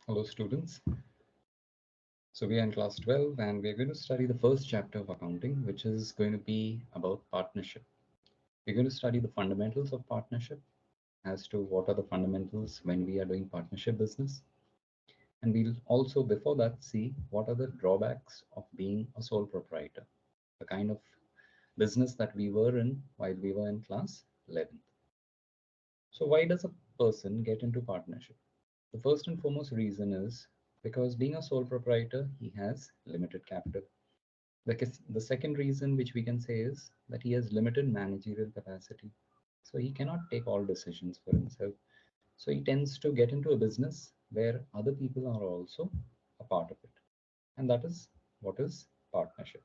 Hello students. So we are in class 12 and we're going to study the first chapter of accounting, which is going to be about partnership. We're going to study the fundamentals of partnership as to what are the fundamentals when we are doing partnership business. And we'll also before that see what are the drawbacks of being a sole proprietor, the kind of business that we were in while we were in class 11th. So why does a person get into partnership? The first and foremost reason is because being a sole proprietor, he has limited capital. The second reason which we can say is that he has limited managerial capacity. So he cannot take all decisions for himself. So he tends to get into a business where other people are also a part of it. And that is what is partnership.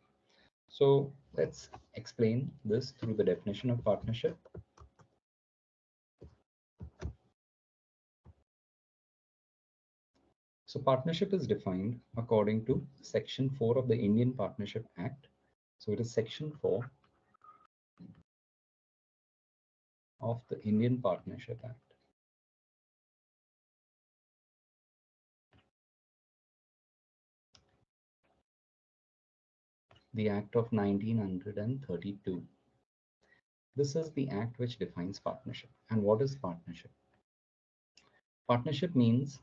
So let's explain this through the definition of partnership. So partnership is defined according to Section 4 of the Indian Partnership Act. So it is Section 4 of the Indian Partnership Act. The Act of 1932. This is the act which defines partnership. And what is partnership? Partnership means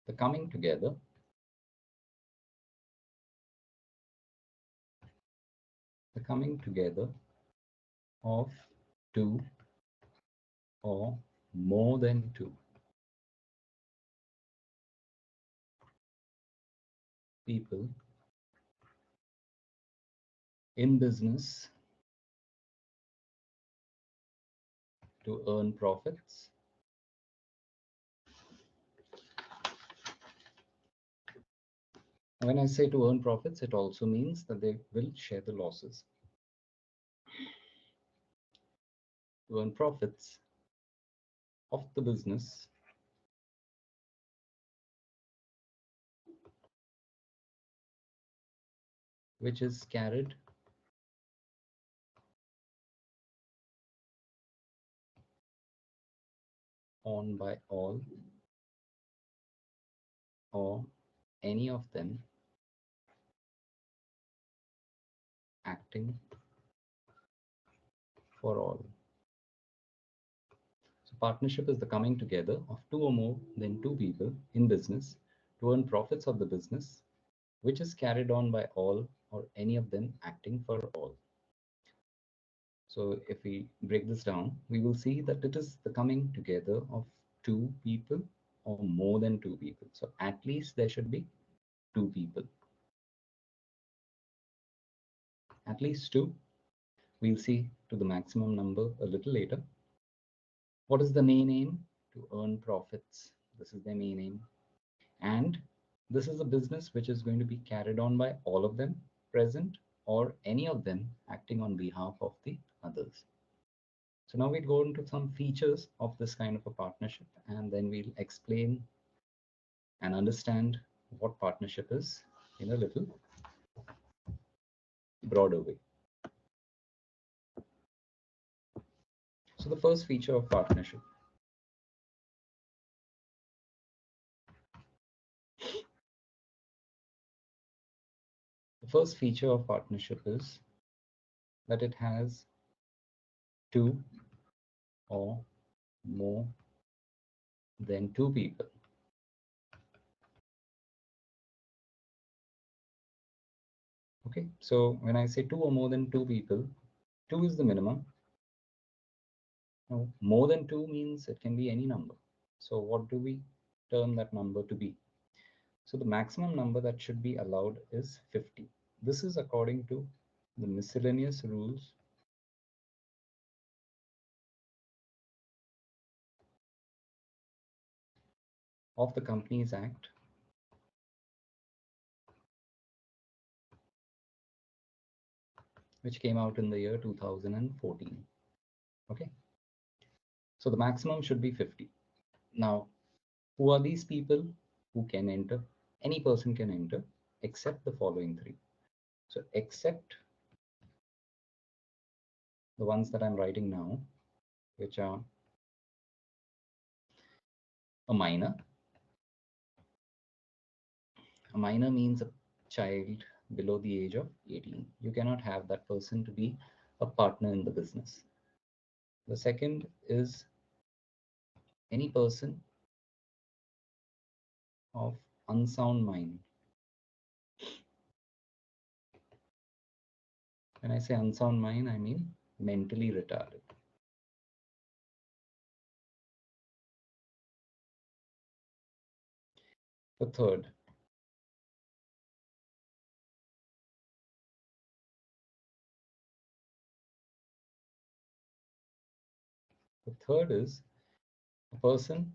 the coming together of two or more than two people in business to earn profits When I say to earn profits, it also means that they will share the losses. To earn profits of the business which is carried on by all or any of them acting for all. So partnership is the coming together of two or more than two people in business to earn profits of the business which is carried on by all or any of them acting for all. So if we break this down, we will see that it is the coming together of two people or more than two people. So at least there should be two people. At least two. We'll see to the maximum number a little later. What is the main aim? To earn profits. This is their main aim. And this is a business which is going to be carried on by all of them present or any of them acting on behalf of the others. So now we'll go into some features of this kind of a partnership, and then we'll explain and understand what partnership is in a little broader way. So the first feature of partnership. The first feature of partnership is that it has two or more than two people. Okay, so when I say two or more than two people, two is the minimum. Now, more than two means it can be any number. So what do we term that number to be? So the maximum number that should be allowed is 50. This is according to the miscellaneous rules of the Companies Act, which came out in the year 2014. Okay, so the maximum should be 50. Now, who are these people who can enter? Any person can enter except the following three. So except the ones that I'm writing now, which are a minor, A minor means a child below the age of 18. You cannot have that person to be a partner in the business. The second is any person of unsound mind. When I say unsound mind, I mean mentally retarded. The third, is a person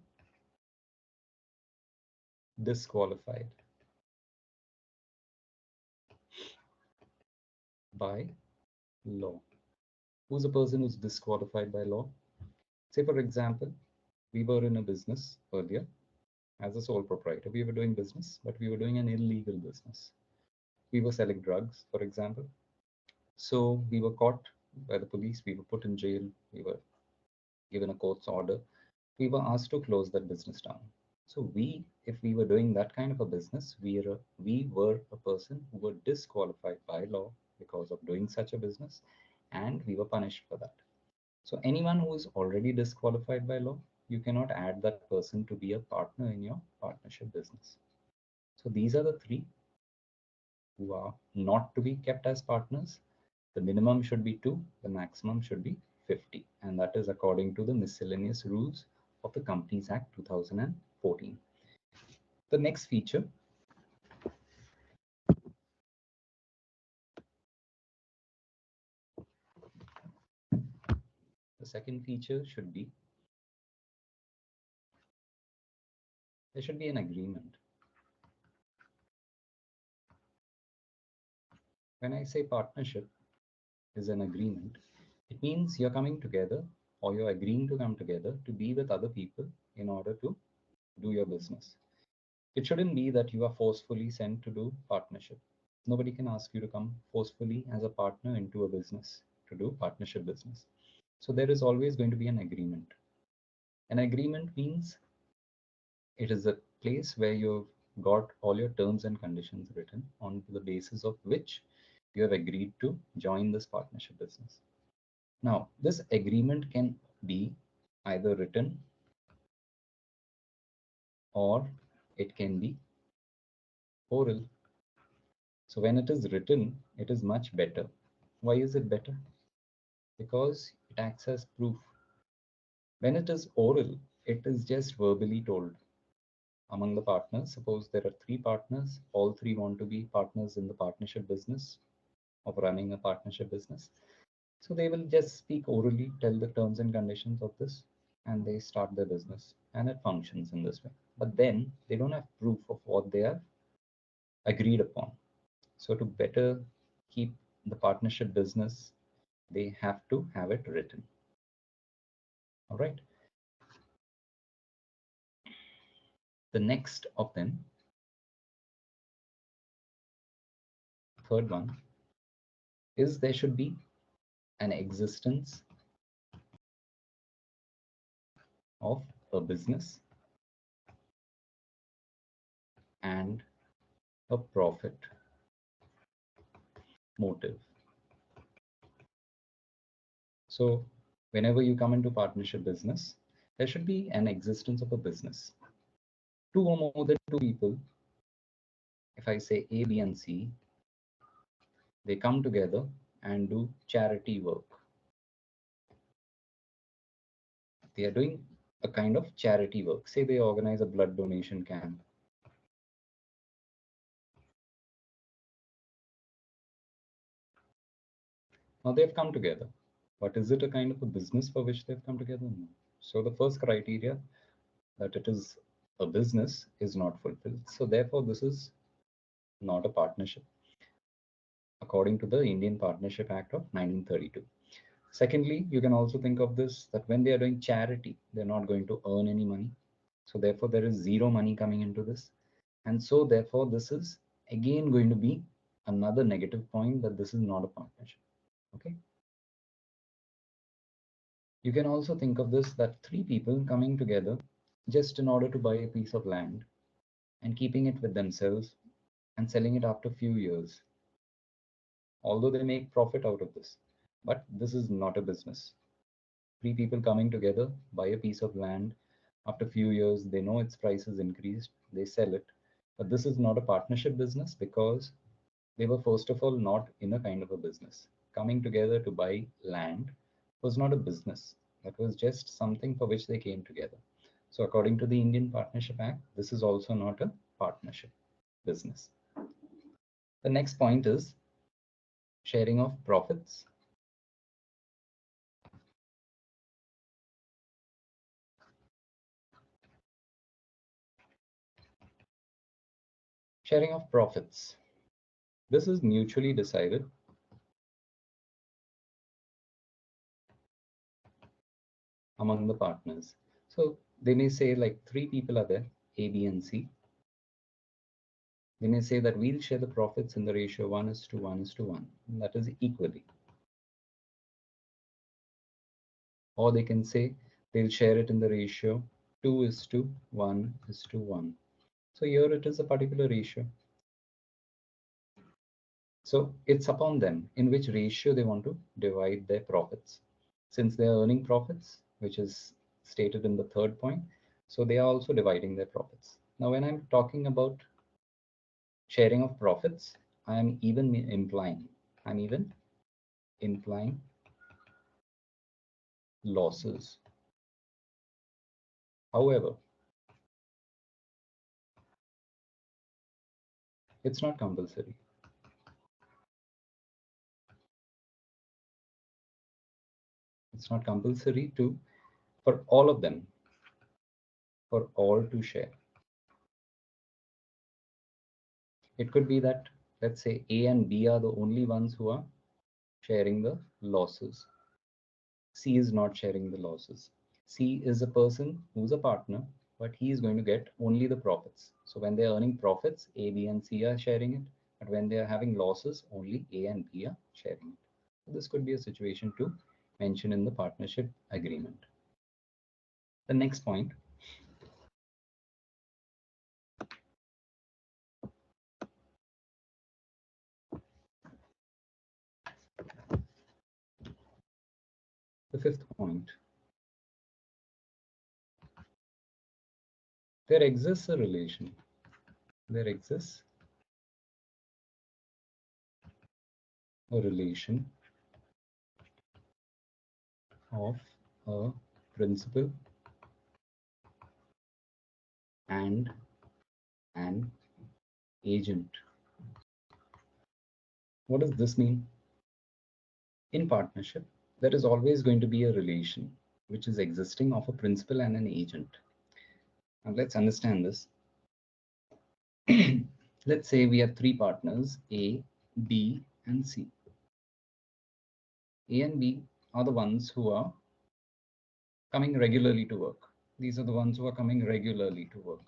disqualified by law. Who's a person who's disqualified by law? Say, for example, we were in a business earlier as a sole proprietor. We were doing business, but we were doing an illegal business. We were selling drugs, for example. So we were caught by the police. We were put in jail. We were given a court's order. We were asked to close that business down. So if we were doing that kind of a business, we were a person who were disqualified by law because of doing such a business, and we were punished for that. So anyone who is already disqualified by law, you cannot add that person to be a partner in your partnership business. So these are the three who are not to be kept as partners. The minimum should be 2, the maximum should be 50, and that is according to the miscellaneous rules of the Companies Act 2014. The next feature the second feature should be there should be an agreement. When I say partnership is an agreement, it means you're coming together or you're agreeing to come together to be with other people in order to do your business. It shouldn't be that you are forcefully sent to do partnership. Nobody can ask you to come forcefully as a partner into a business to do partnership business. So there is always going to be an agreement. An agreement means it is a place where you've got all your terms and conditions written on the basis of which you have agreed to join this partnership business. Now, this agreement can be either written or it can be oral. So when it is written, it is much better. Why is it better? Because it acts as proof. When it is oral, it is just verbally told among the partners. Suppose there are 3 partners, all 3 want to be partners in the partnership business of running a partnership business. So they will just speak orally, tell the terms and conditions of this, and they start their business, and it functions in this way. But then they don't have proof of what they have agreed upon. So to better keep the partnership business, they have to have it written. All right. The next of them, third one, is there should be an existence of a business and a profit motive. So whenever you come into partnership business, there should be an existence of a business. 2 or more than 2 people, if I say A, B, and C, they come together and do charity work. They are doing a kind of charity work. Say they organize a blood donation camp. Now they've come together, but is it a kind of a business for which they've come together? No. So the first criteria that it is a business is not fulfilled. So therefore, this is not a partnership according to the Indian Partnership Act of 1932. Secondly, you can also think of this that when they are doing charity, they're not going to earn any money. So therefore, there is zero money coming into this. And so therefore, this is again going to be another negative point that this is not a partnership. Okay. You can also think of this that 3 people coming together just in order to buy a piece of land and keeping it with themselves and selling it after a few years, although they make profit out of this. But this is not a business. Three people coming together, buy a piece of land. After a few years, they know its price has increased, they sell it. But this is not a partnership business because they were, first of all, not in a kind of a business. Coming together to buy land was not a business. That was just something for which they came together. So, according to the Indian Partnership Act, this is also not a partnership business. The next point is sharing of profits. Sharing of profits. This is mutually decided among the partners. So they may say, like, three people are there, A, B, and C. They may say that we'll share the profits in the ratio 1:1:1. That is equally. Or they can say they'll share it in the ratio 2:1:1. So here it is a particular ratio. So it's upon them in which ratio they want to divide their profits. Since they are earning profits, which is stated in the third point, so they are also dividing their profits. Now, when I'm talking about sharing of profits, I'm even implying losses. However, it's not compulsory. It's not compulsory for all of them, for all to share. It could be that, let's say, A and B are the only ones who are sharing the losses. C is not sharing the losses. C is a person who's a partner, but he is going to get only the profits. So when they're earning profits, A, B, and C are sharing it. But when they're having losses, only A and B are sharing it. So this could be a situation to mention in the partnership agreement. The next point. The fifth point. There exists a relation. There exists a relation of a principal and an agent. What does this mean? In partnership, there is always going to be a relation which is existing of a principal and an agent. Now let's understand this. Let's say we have three partners, A, B, and C. A and B are the ones who are coming regularly to work. These are the ones who are coming regularly to work.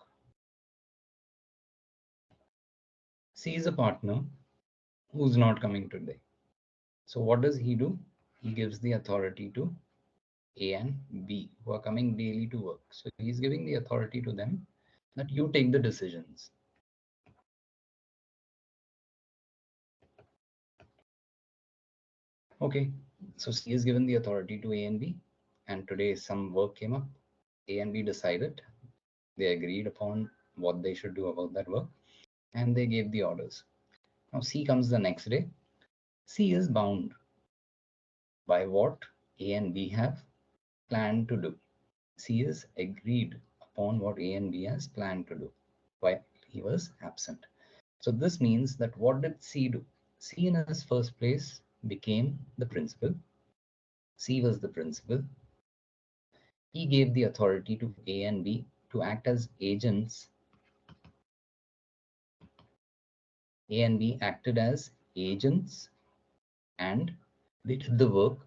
C is a partner who's not coming today. So what does he do? He gives the authority to A and B, who are coming daily to work. So he's giving the authority to them that you take the decisions. Okay, so C is given the authority to A and B, and today some work came up. A and B decided, they agreed upon what they should do about that work, and they gave the orders. Now C comes the next day. C is bound by what A and B have planned to do. C is agreed upon what A and B has planned to do while he was absent. So this means that what did C do? C in his first place became the principal. C was the principal. He gave the authority to A and B to act as agents. A and B acted as agents and they did the work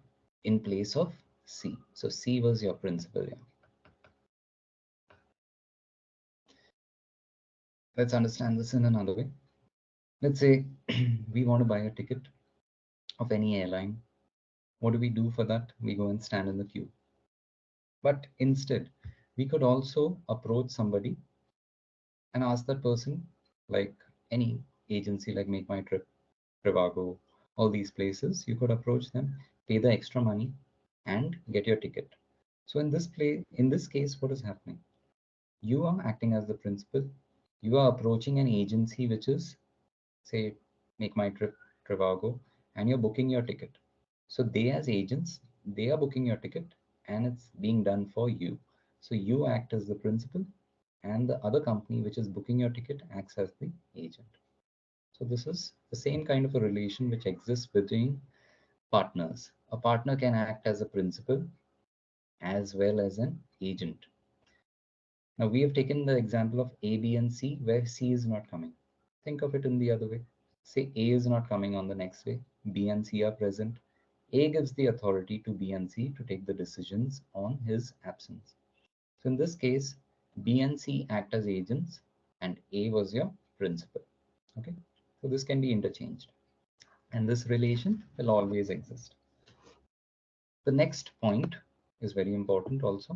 in place of C. So C was your principal here. Let's understand this in another way. Let's say we want to buy a ticket of any airline. What do we do for that? We go and stand in the queue. But instead, we could also approach somebody and ask that person, like any agency like Make My Trip, Trivago, all these places, you could approach them, pay the extra money, and get your ticket. So in this case, what is happening? You are acting as the principal. You are approaching an agency which is, say, Make My Trip, Trivago, and you're booking your ticket. So they, as agents, they are booking your ticket, and it's being done for you. So you act as the principal, and the other company which is booking your ticket acts as the agent. So this is the same kind of a relation which exists between partners. A partner can act as a principal as well as an agent. Now we have taken the example of A, B, and C where C is not coming. Think of it in the other way. Say A is not coming on the next day, B and C are present. A gives the authority to B and C to take the decisions on his absence. So in this case, B and C act as agents and A was your principal. Okay, so this can be interchanged and this relation will always exist. The next point is very important also.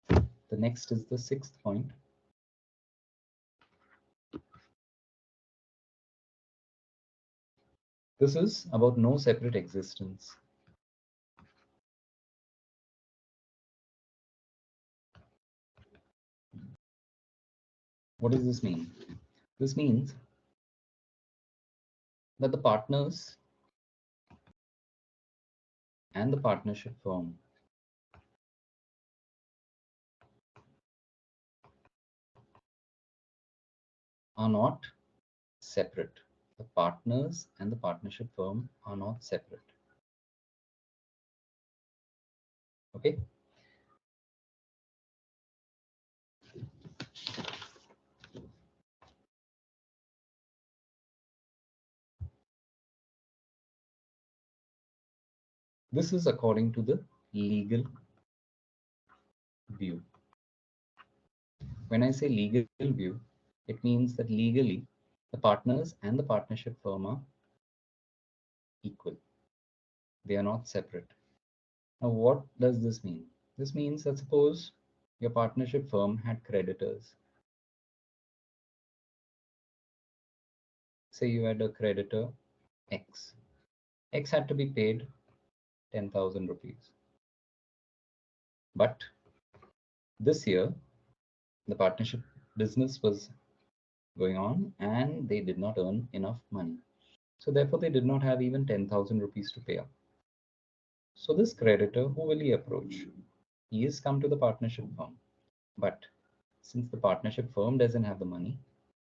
The next is the sixth point. This is about no separate existence. What does this mean? This means that the partners and the partnership firm are not separate. The partners and the partnership firm are not separate. Okay. This is according to the legal view. When I say legal view, it means that legally the partners and the partnership firm are equal. They are not separate. Now, what does this mean? This means that suppose your partnership firm had creditors. Say you had a creditor X. X had to be paid 10,000 rupees. But this year, the partnership business was going on and they did not earn enough money. So therefore, they did not have even 10,000 rupees to pay up. So this creditor, who will he approach? He has come to the partnership firm. But since the partnership firm doesn't have the money,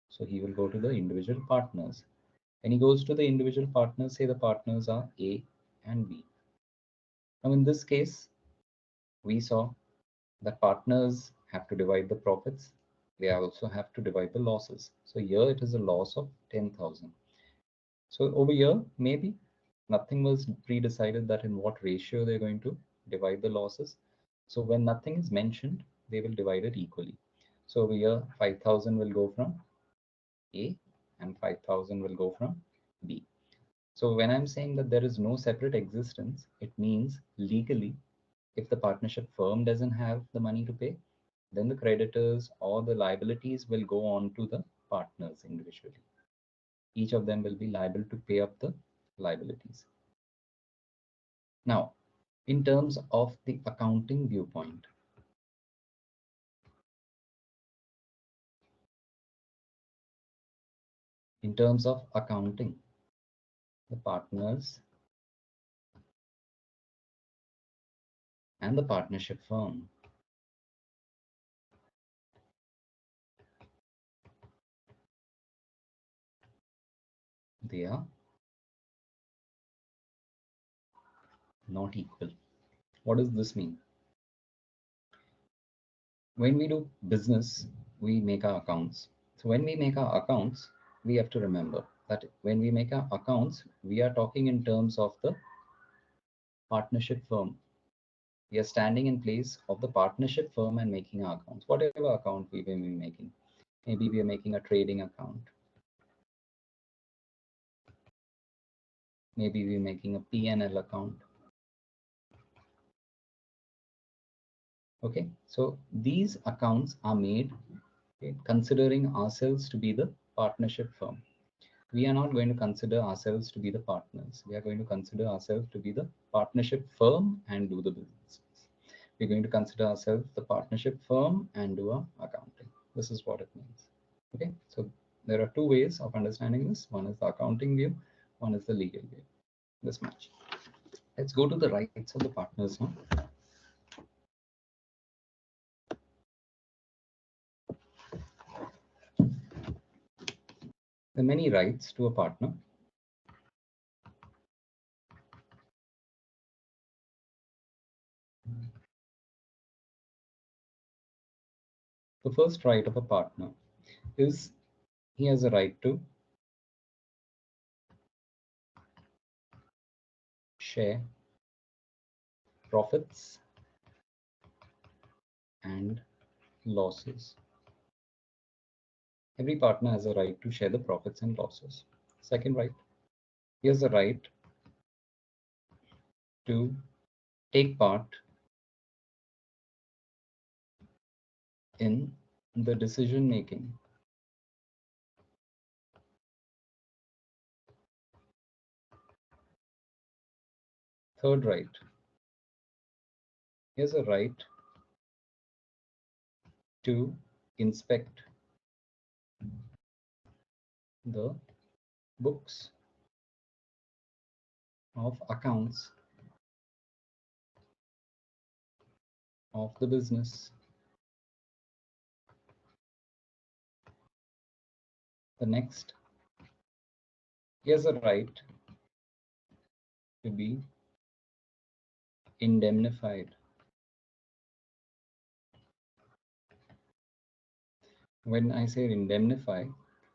so he will go to the individual partners. When he goes to the individual partners, say the partners are A and B. Now in this case, we saw that partners have to divide the profits. They also have to divide the losses. So here it is a loss of 10,000. So over here, maybe nothing was pre-decided that in what ratio they're going to divide the losses. So when nothing is mentioned, they will divide it equally. So over here, 5,000 will go from A and 5,000 will go from B. So when I'm saying that there is no separate existence, it means legally, if the partnership firm doesn't have the money to pay, then the creditors or the liabilities will go on to the partners individually. Each of them will be liable to pay up the liabilities. Now, in terms of the accounting viewpoint, in terms of accounting, the partners and the partnership firm, they are not equal. What does this mean? When we do business, we make our accounts. So when we make our accounts, we have to remember that when we make our accounts, we are talking in terms of the partnership firm. We are standing in place of the partnership firm and making our accounts, whatever account we may be making. Maybe we are making a trading account. Maybe we're making a P&L account. Okay, so these accounts are made Okay? Considering ourselves to be the partnership firm. We are not going to consider ourselves to be the partners. We are going to consider ourselves to be the partnership firm and do the business. We're going to consider ourselves the partnership firm and do our accounting. This is what it means. Okay, so there are two ways of understanding this. One is the accounting view, one is the legal view. This much. Let's go to the rights of the partners now. There are many rights to a partner. The first right of a partner is he has a right to share profits and losses. Every partner has a right to share the profits and losses. Second right, he has a right to take part in the decision making. Third right, he has a right to inspect the books of accounts of the business. The next, he has a right to be indemnified. When I say indemnify,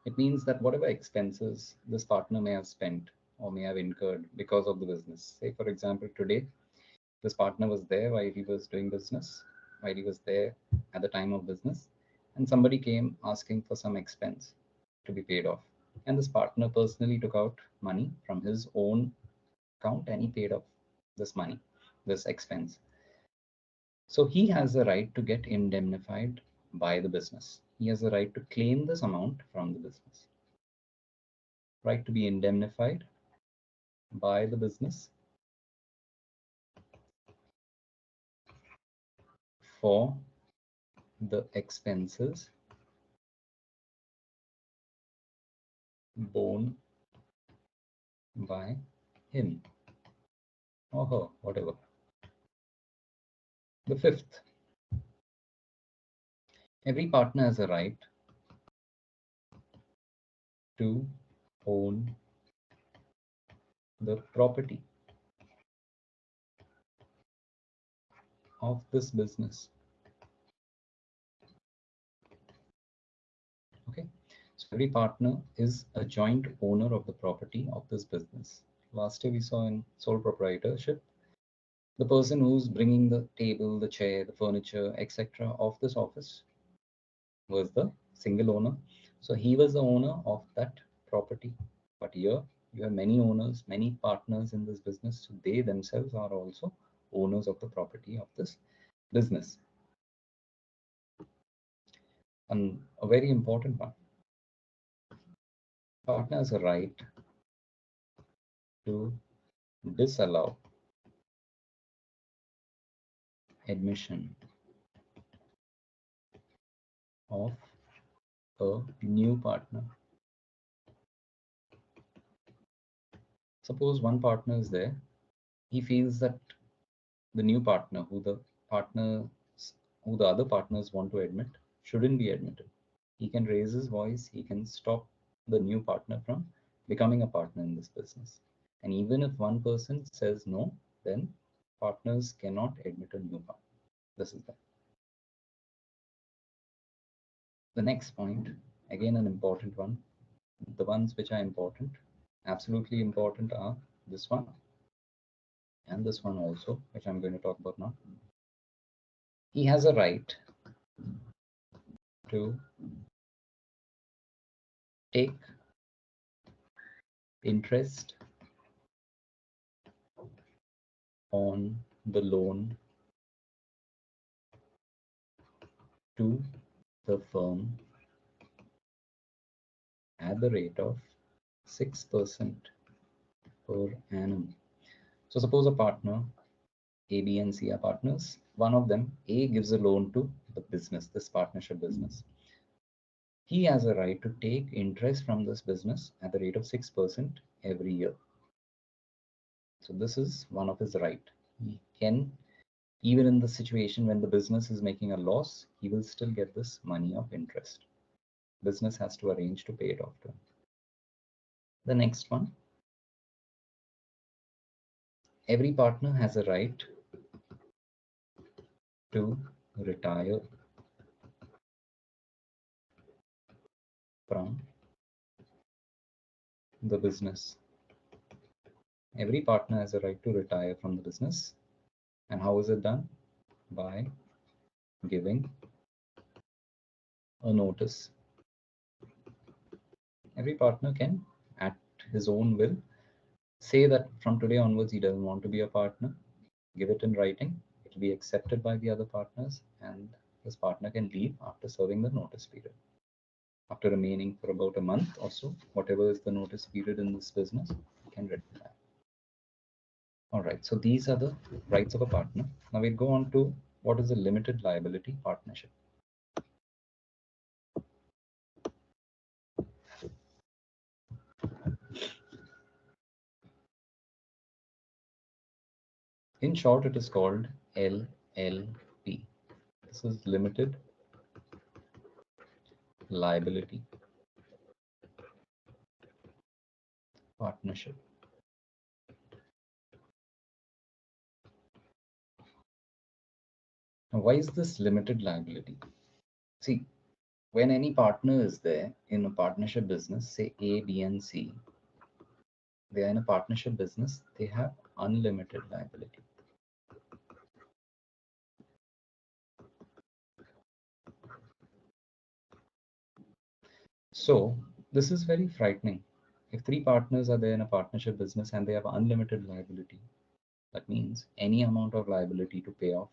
it means that whatever expenses this partner may have spent or may have incurred because of the business. Say, for example, today, this partner was there while he was doing business, while he was there at the time of business, and somebody came asking for some expense to be paid off. And this partner personally took out money from his own account and he paid off this money, this expense. So he has a right to get indemnified by the business. He has a right to claim this amount from the business. Right to be indemnified by the business for the expenses borne by him or her, whatever. The fifth, every partner has a right to own the property of this business. Okay, so every partner is a joint owner of the property of this business. Last year we saw in sole proprietorship, the person who's bringing the table, the chair, the furniture, etc. of this office was the single owner. So he was the owner of that property. But here you have many owners, many partners in this business. So they themselves are also owners of the property of this business. And a very important one, partner has a right to disallow admission of a new partner. Suppose one partner is there, he feels that the new partner who the other partners want to admit shouldn't be admitted. He can raise his voice, he can stop the new partner from becoming a partner in this business. And even if one person says no, then partners cannot admit a new partner. This is that. The next point, again an important one. The ones which are important, absolutely important, are this one and this one also, which I'm going to talk about now. He has a right to take interest on the loan to the firm at the rate of 6% per annum. So suppose a partner, A, B, and C are partners. One of them, A, gives a loan to the business, this partnership business. He has a right to take interest from this business at the rate of 6% every year. So this is one of his right. He can, even in the situation when the business is making a loss, he will still get this money of interest. Business has to arrange to pay it off to him. The next one, every partner has a right to retire from the business. Every partner has a right to retire from the business. And how is it done? By giving a notice. Every partner can, at his own will, say that from today onwards he doesn't want to be a partner, give it in writing, it will be accepted by the other partners, and this partner can leave after serving the notice period. After remaining for about a month or so, whatever is the notice period in this business, he can retire. All right, so these are the rights of a partner. Now we'll go on to what is a limited liability partnership. In short, it is called LLP. This is limited liability partnership. Now, why is this limited liability? See, when any partner is there in a partnership business, say A, B, and C, they are in a partnership business, they have unlimited liability. So this is very frightening. If three partners are there in a partnership business and they have unlimited liability, that means any amount of liability to pay off,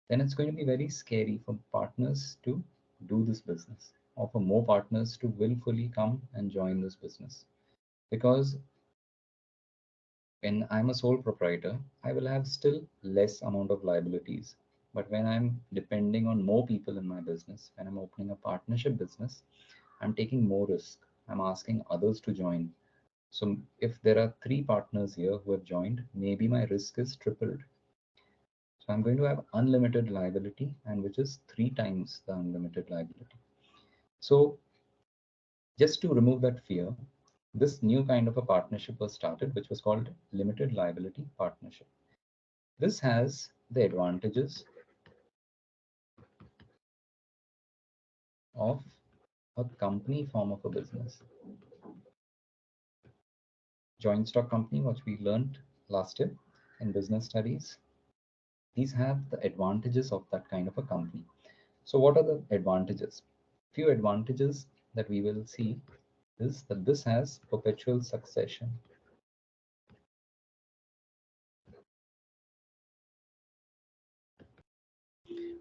then it's going to be very scary for partners to do this business, or for more partners to willfully come and join this business. Because when I'm a sole proprietor, I will have still less amount of liabilities. But when I'm depending on more people in my business, when I'm opening a partnership business, I'm taking more risk. I'm asking others to join. So if there are three partners here who have joined, maybe my risk is tripled. So I'm going to have unlimited liability, and which is three times the unlimited liability. So just to remove that fear, this new kind of a partnership was started, which was called limited liability partnership. This has the advantages of a company form of a business. Joint stock company, which we learned last year in business studies. These have the advantages of that kind of a company. So what are the advantages? Few advantages that we will see is that this has perpetual succession.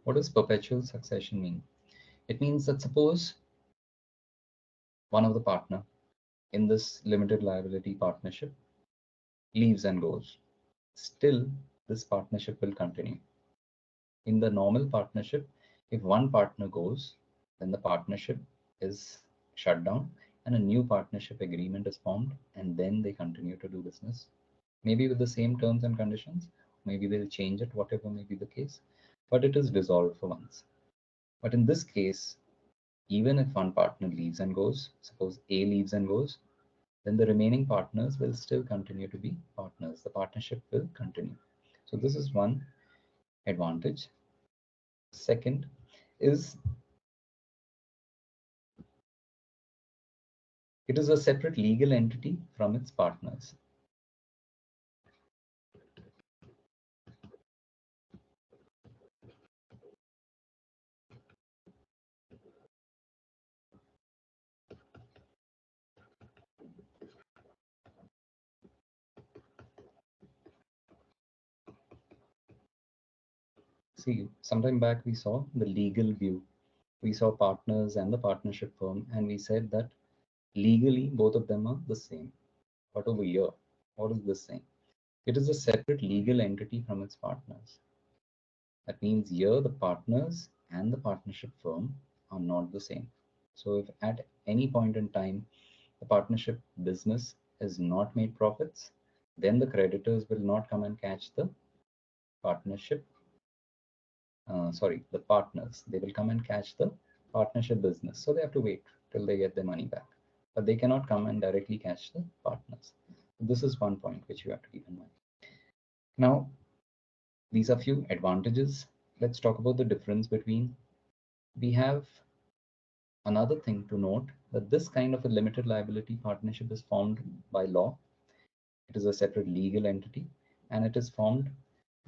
What does perpetual succession mean? It means that suppose one of the partner in this limited liability partnership leaves and goes, still this partnership will continue. In the normal partnership, if one partner goes, then the partnership is shut down and a new partnership agreement is formed, and then they continue to do business. Maybe with the same terms and conditions, maybe they'll change it, whatever may be the case, but it is dissolved for once. But in this case, even if one partner leaves and goes, suppose A leaves and goes, then the remaining partners will still continue to be partners. The partnership will continue. So this is one advantage. Second is it is a separate legal entity from its partners. See, sometime back we saw the legal view. We saw partners and the partnership firm, and we said that Legally, both of them are the same. But over here, what is this saying? It is a separate legal entity from its partners. That means here the partners and the partnership firm are not the same. So if at any point in time the partnership business is not made profits, then the creditors will not come and catch the partnership, the partners. They will come and catch the partnership business. So they have to wait till they get their money back. But they cannot come and directly catch the partners. This is one point which you have to keep in mind. Now, these are few advantages. Let's talk about the difference between. We have another thing to note that this kind of a limited liability partnership is formed by law. It is a separate legal entity and it is formed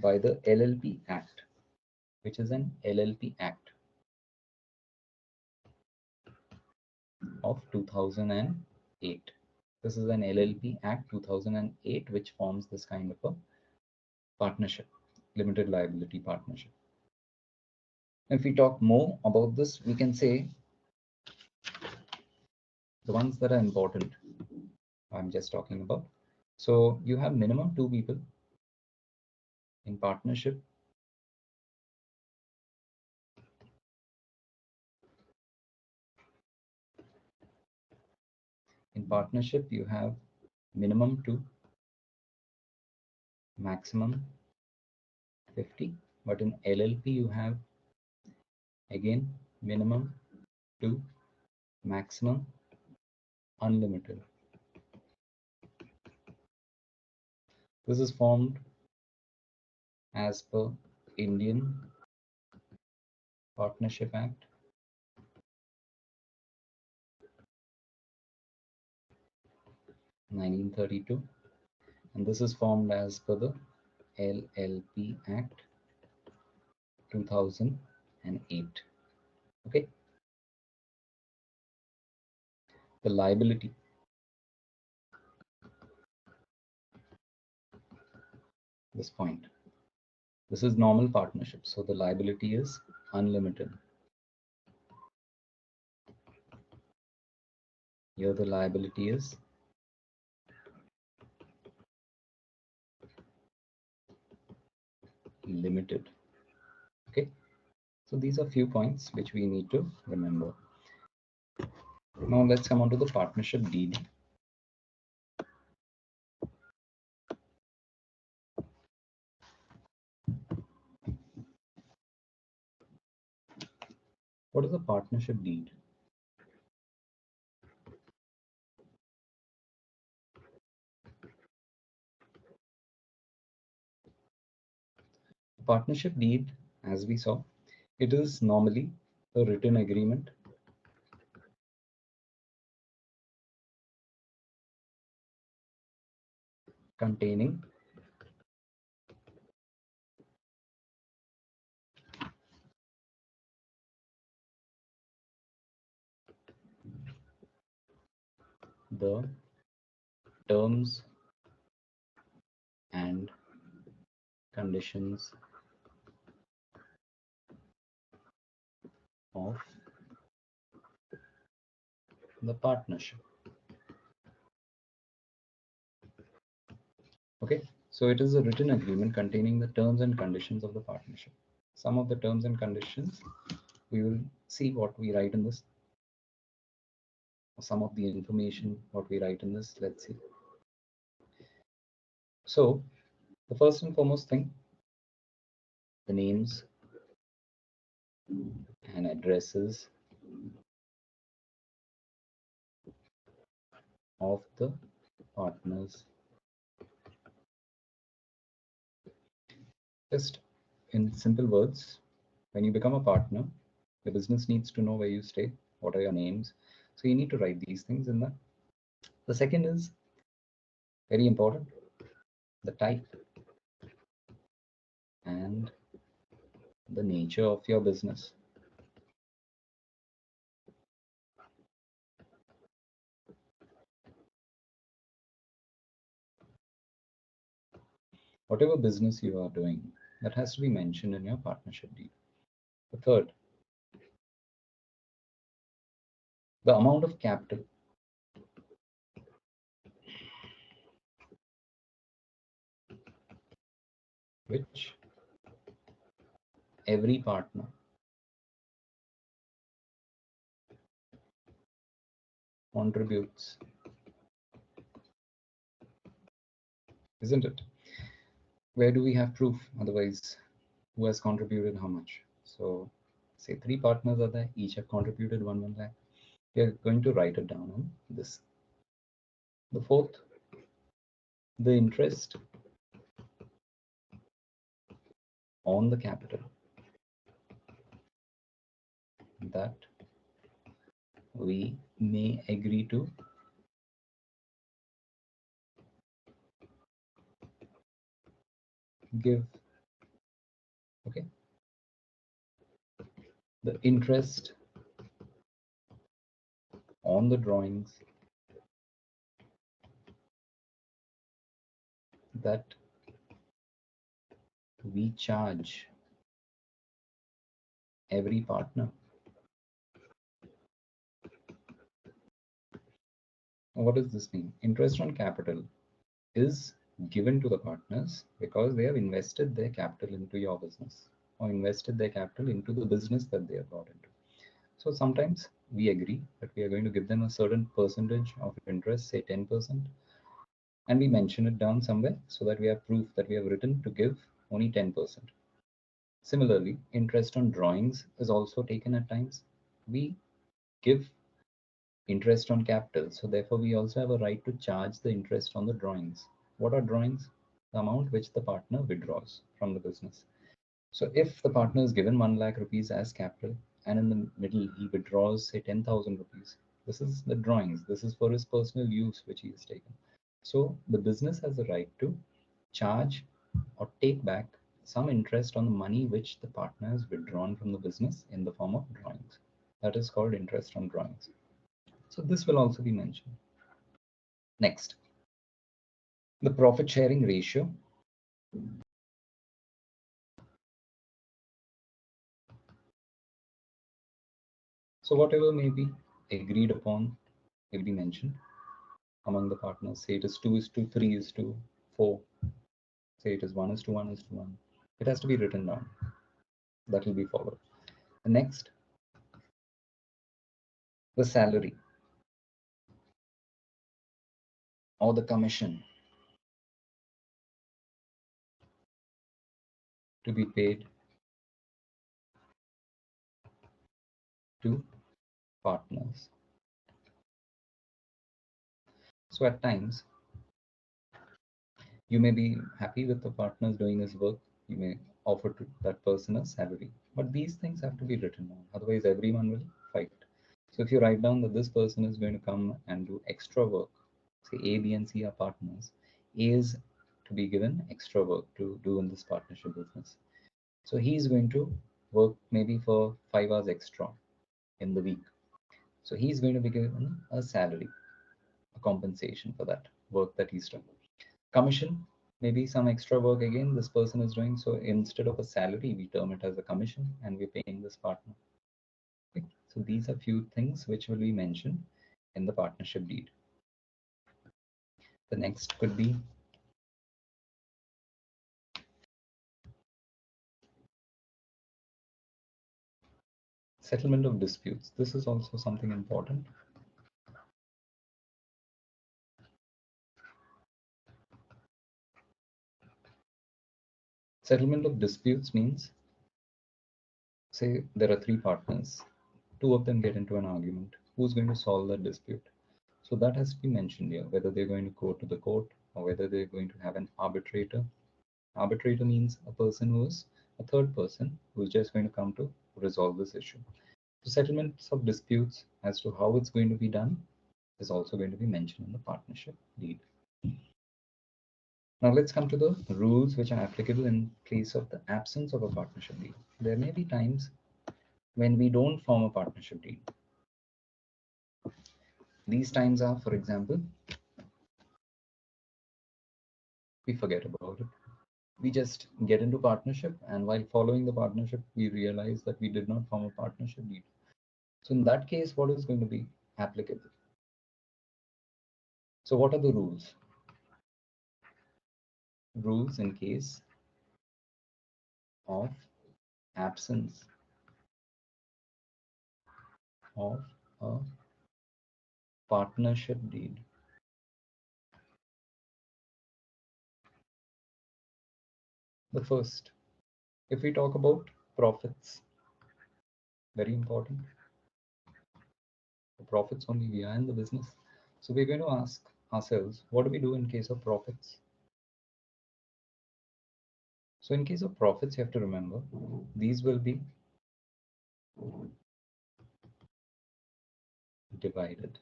by the LLP Act, which is an LLP Act of 2008. This is an LLP Act 2008 which forms this kind of a partnership, limited liability partnership. If we talk more about this, we can say the ones that are important I'm just talking about. So you have minimum 2 people in partnership. In partnership, you have minimum 2, maximum 50. But in LLP, you have again minimum 2, maximum unlimited. This is formed as per Indian Partnership Act 1932, and this is formed as per the LLP Act 2008. Okay. The liability. This point. This is normal partnership, so the liability is unlimited. Here the liability is limited. Okay, so these are few points which we need to remember. Now let's come on to the partnership deed. What is a partnership deed? Partnership deed, as we saw, it is normally a written agreement containing the terms and conditions of the partnership. Okay, so it is a written agreement containing the terms and conditions of the partnership. Some of the terms and conditions, we will see what we write in this. Some of the information, what we write in this, let's see. So the first and foremost thing, the names and addresses of the partners. Just in simple words, when you become a partner, the business needs to know where you stay, what are your names. So you need to write these things in that. The second is very important, the type and the nature of your business. Whatever business you are doing, that has to be mentioned in your partnership deed. The third, the amount of capital which every partner contributes, isn't it? Where do we have proof? Otherwise, who has contributed how much? So, say three partners are there, each have contributed 1 lakh. We are going to write it down on this. The fourth, the interest on the capital that we may agree to give. Okay, the interest on the drawings that we charge every partner. What does this mean? Interest on capital is given to the partners because they have invested their capital into your business or invested their capital into the business that they have brought into. So sometimes we agree that we are going to give them a certain percentage of interest, say 10%, and we mention it down somewhere so that we have proof that we have written to give only 10%. Similarly, interest on drawings is also taken at times. We give interest on capital, so therefore we also have a right to charge the interest on the drawings. What are drawings? The amount which the partner withdraws from the business. So if the partner is given 1 lakh rupees as capital and in the middle he withdraws say 10,000 rupees, this is the drawings. This is for his personal use which he has taken. So the business has the right to charge or take back some interest on the money which the partner has withdrawn from the business in the form of drawings. That is called interest on drawings. So this will also be mentioned. Next, the profit sharing ratio. So whatever may be agreed upon will be mentioned among the partners. Say it is 2:3:4. Say it is 1:1:1. It has to be written down. That will be followed. The next, the salary or the commission to be paid to partners. So at times, you may be happy with the partners doing his work. You may offer to that person a salary. But these things have to be written down. Otherwise, everyone will fight. So if you write down that this person is going to come and do extra work, say A, B, and C are partners, A is to be given extra work to do in this partnership business. So he's going to work maybe for 5 hours extra in the week. So he's going to be given a salary, a compensation for that work that he's done. Commission, maybe some extra work again this person is doing. So instead of a salary, we term it as a commission and we're paying this partner. Okay. So these are few things which will be mentioned in the partnership deed. The next could be settlement of disputes. This is also something important. Settlement of disputes means, say there are three partners, two of them get into an argument. Who's going to solve that dispute? So that has to be mentioned here, whether they're going to go to the court or whether they're going to have an arbitrator. Arbitrator means a person who is a third person who's just going to come to resolve this issue. So settlements of disputes as to how it's going to be done is also going to be mentioned in the partnership deed. Now let's come to the rules which are applicable in case of the absence of a partnership deed. There may be times when we don't form a partnership deed. These times are, for example, we forget about it. We just get into partnership, and while following the partnership, we realize that we did not form a partnership deed. So in that case, what is going to be applicable? So what are the rules? Rules in case of absence of a partnership deed. The first, if we talk about profits, very important. For profits only we are in the business. So we're going to ask ourselves, what do we do in case of profits? So in case of profits, you have to remember these will be divided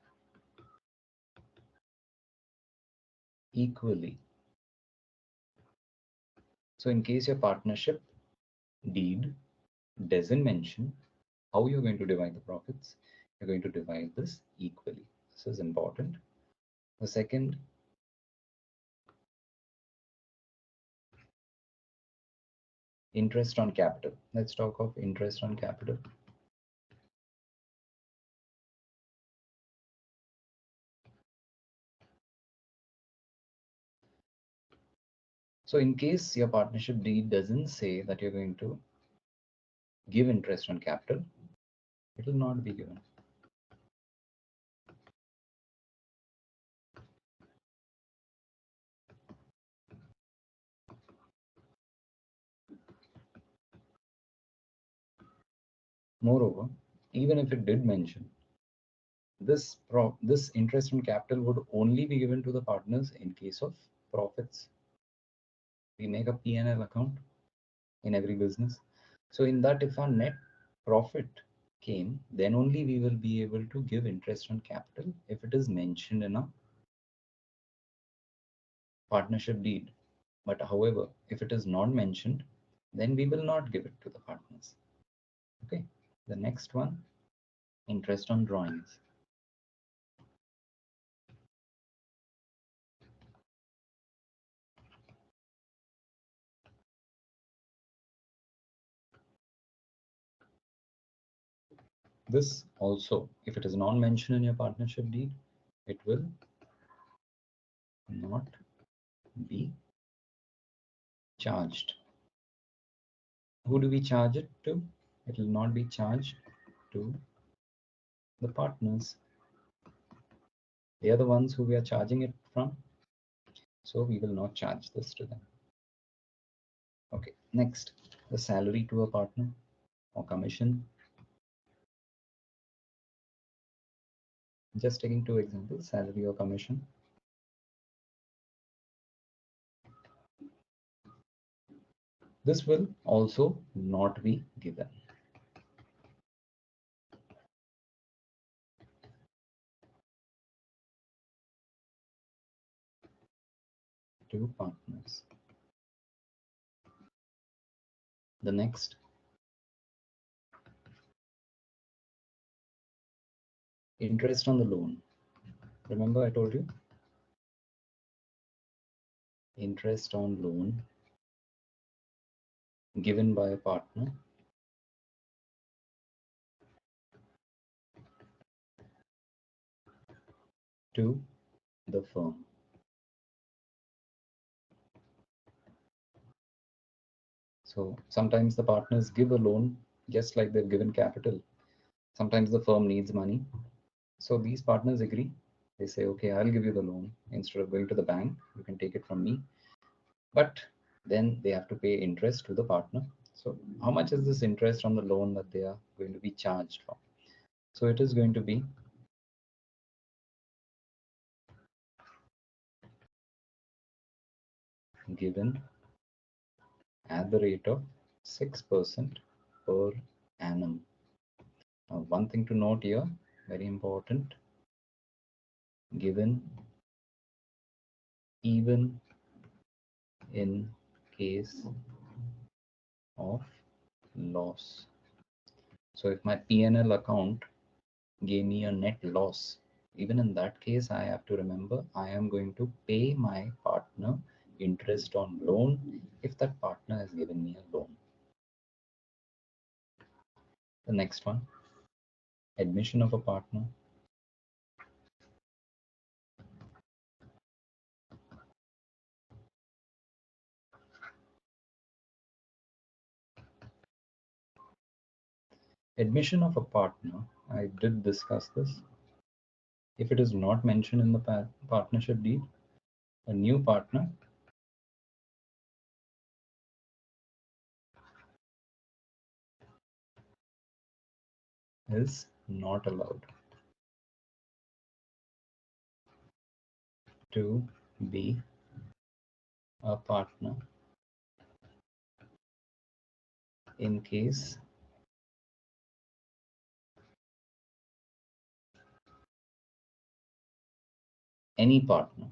equally. So in case your partnership deed doesn't mention how you're going to divide the profits, you're going to divide this equally. This is important. The second, interest on capital. Let's talk of interest on capital. So in case your partnership deed doesn't say that you're going to give interest on capital, it will not be given. Moreover, even if it did mention, this interest on capital would only be given to the partners in case of profits. We make a P&L account in every business. So in that, if our net profit came, then only we will be able to give interest on capital if it is mentioned in a partnership deed. But however, if it is not mentioned, then we will not give it to the partners. Okay. The next one, interest on drawings. This also, if it is not mentioned in your partnership deed, it will not be charged. Who do we charge it to? It will not be charged to the partners. They are the ones who we are charging it from. So we will not charge this to them. Okay, next, the salary to a partner or commission. Just taking two examples, salary or commission. This will also not be given to partners. The next, interest on the loan. Remember I told you, interest on loan given by a partner to the firm. So sometimes the partners give a loan just like they've given capital. Sometimes the firm needs money. So these partners agree. They say, okay, I'll give you the loan. Instead of going to the bank, you can take it from me. But then they have to pay interest to the partner. So how much is this interest on the loan that they are going to be charged for? So it is going to be given at the rate of 6% per annum. Now, one thing to note here, very important, given even in case of loss. So if my P&L account gave me a net loss, even in that case, I have to remember I am going to pay my partner interest on loan if that partner has given me a loan. The next one, admission of a partner. Admission of a partner, I did discuss this. If it is not mentioned in the partnership deed, a new partner is not allowed to be a partner in case any partner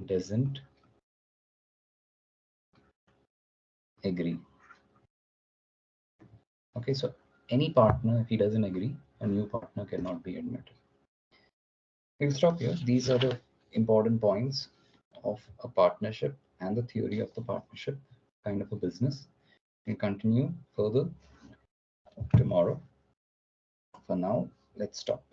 doesn't agree. Okay, so any partner, if he doesn't agree, a new partner cannot be admitted. We'll stop here. These are the important points of a partnership and the theory of the partnership, kind of a business. We'll continue further tomorrow. For now, let's stop.